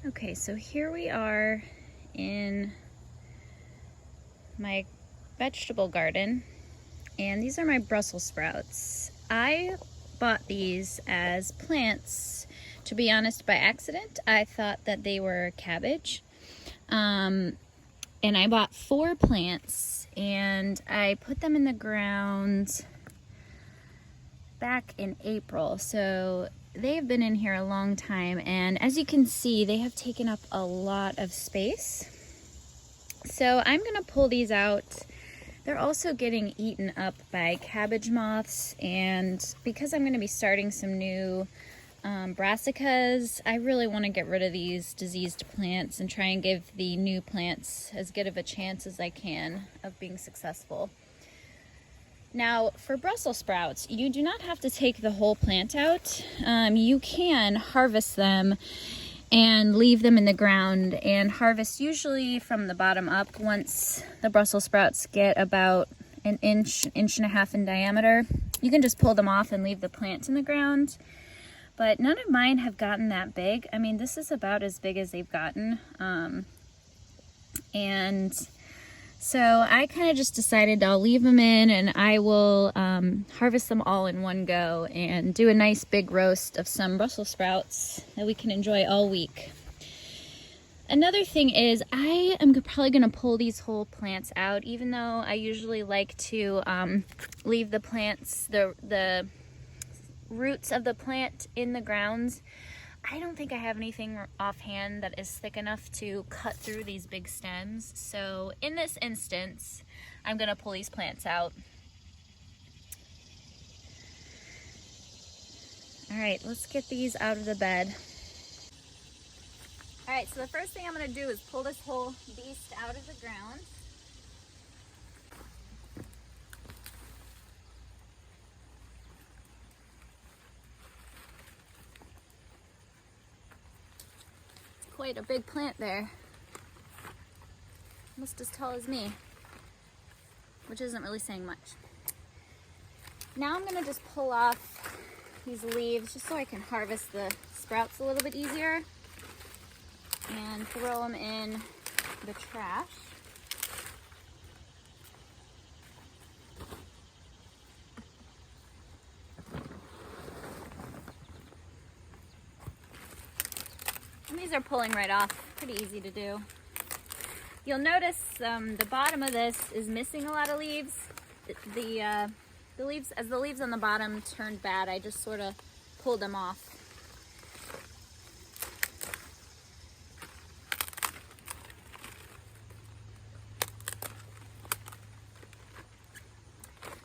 Okay, so here we are in my vegetable garden, and these are my Brussels sprouts. I bought these as plants, to be honest, by accident. I thought that they were cabbage. And I bought 4 plants, and I put them in the ground back in April. So they've been in here a long time, and as you can see, they have taken up a lot of space. So I'm gonna pull these out. They're also getting eaten up by cabbage moths, and because I'm gonna be starting some new brassicas, I really want to get rid of these diseased plants and try and give the new plants as good of a chance as I can of being successful. Now, for Brussels sprouts, you do not have to take the whole plant out. You can harvest them and leave them in the ground, and harvest usually from the bottom up once the Brussels sprouts get about an inch and a half in diameter. You can just pull them off and leave the plant in the ground. But none of mine have gotten that big. I mean, this is about as big as they've gotten. And so I kind of just decided I'll leave them in, and I will harvest them all in one go and do a nice big roast of some Brussels sprouts that we can enjoy all week. Another thing is, I am probably going to pull these whole plants out, even though I usually like to leave the plants, the roots of the plant in the ground. I don't think I have anything offhand that is thick enough to cut through these big stems. So in this instance, I'm gonna pull these plants out. All right, let's get these out of the bed. All right, so the first thing I'm gonna do is pull this whole beast out of the ground. Quite a big plant there. Almost as tall as me, which isn't really saying much. Now I'm gonna just pull off these leaves just so I can harvest the sprouts a little bit easier and throw them in the trash. And these are pulling right off, pretty easy to do. You'll notice the bottom of this is missing a lot of leaves. The leaves, as the leaves on the bottom turned bad, I just sort of pulled them off.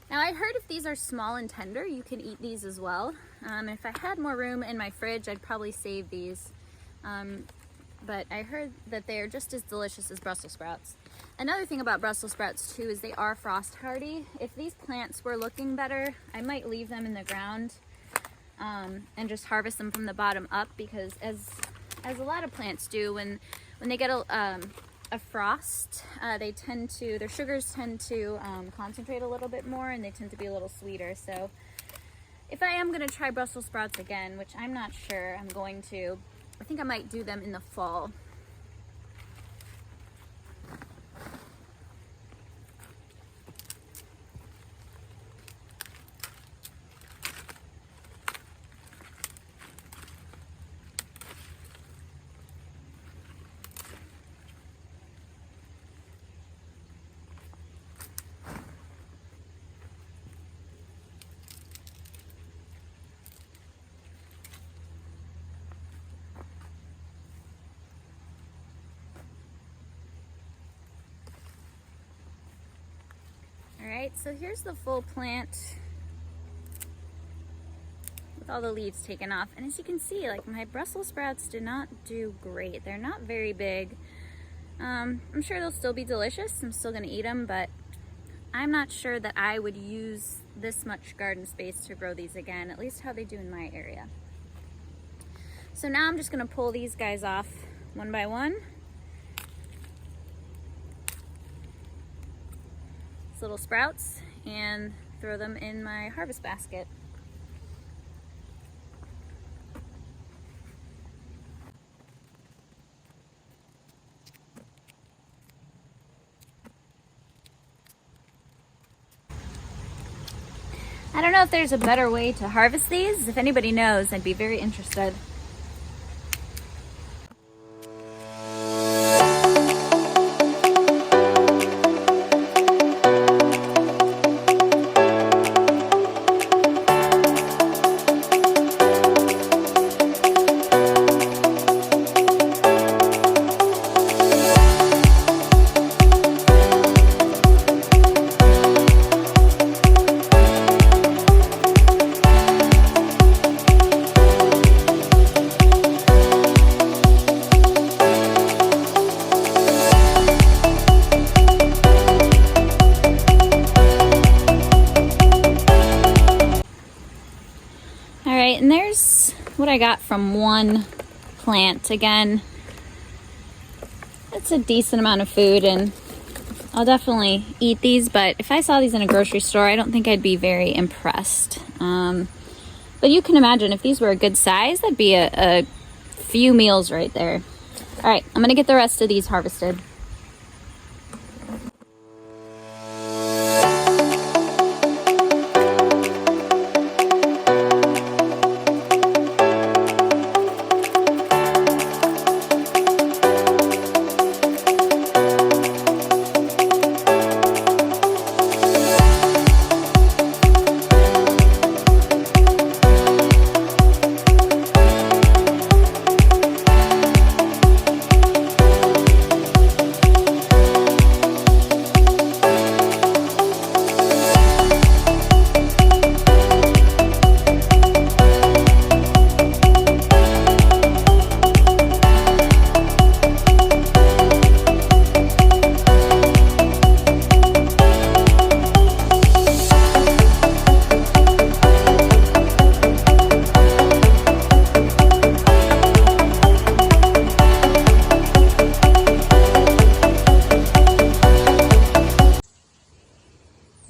Now I heard if these are small and tender, you can eat these as well. If I had more room in my fridge, I'd probably save these. But I heard that they are just as delicious as Brussels sprouts. Another thing about Brussels sprouts too is they are frost hardy. If these plants were looking better, I might leave them in the ground and just harvest them from the bottom up, because as a lot of plants do, when they get a frost, their sugars tend to concentrate a little bit more, and they tend to be a little sweeter. So if I am going to try Brussels sprouts again, which I'm not sure I'm going to, I think I might do them in the fall. Alright, so here's the full plant with all the leaves taken off. And as you can see, like, my Brussels sprouts did not do great. They're not very big. I'm sure they'll still be delicious. I'm still gonna eat them, but I'm not sure that I would use this much garden space to grow these again, at least how they do in my area. So now I'm just gonna pull these guys off one by one. Little sprouts, and throw them in my harvest basket. I don't know if there's a better way to harvest these. If anybody knows, I'd be very interested. And there's what I got from one plant. Again, it's a decent amount of food and I'll definitely eat these, but if I saw these in a grocery store, I don't think I'd be very impressed. But you can imagine if these were a good size, that'd be a few meals right there. All right, I'm gonna get the rest of these harvested.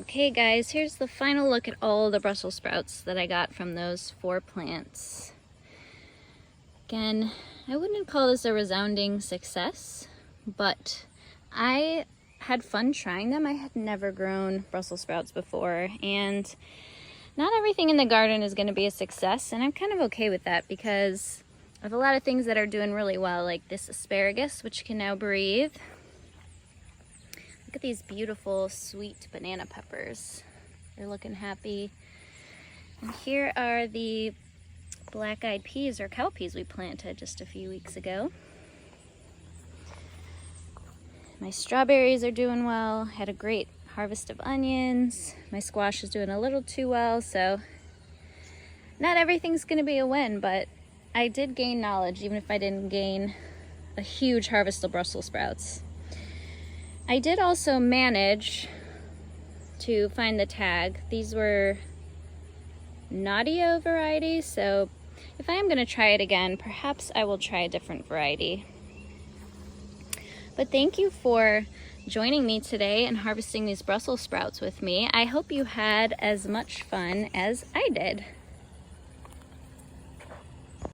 Okay guys, here's the final look at all the Brussels sprouts that I got from those 4 plants. Again, I wouldn't call this a resounding success, but I had fun trying them. I had never grown Brussels sprouts before, and not everything in the garden is going to be a success, and I'm kind of okay with that because I have a lot of things that are doing really well, like this asparagus, which can now breathe. Look at these beautiful sweet banana peppers. They're looking happy. And here are the black-eyed peas or cowpeas we planted just a few weeks ago. My strawberries are doing well. Had a great harvest of onions. My squash is doing a little too well, so not everything's gonna be a win, but I did gain knowledge, even if I didn't gain a huge harvest of Brussels sprouts. I did also manage to find the tag. These were Nadia varieties, so if I am going to try it again, perhaps I will try a different variety. But thank you for joining me today and harvesting these Brussels sprouts with me. I hope you had as much fun as I did.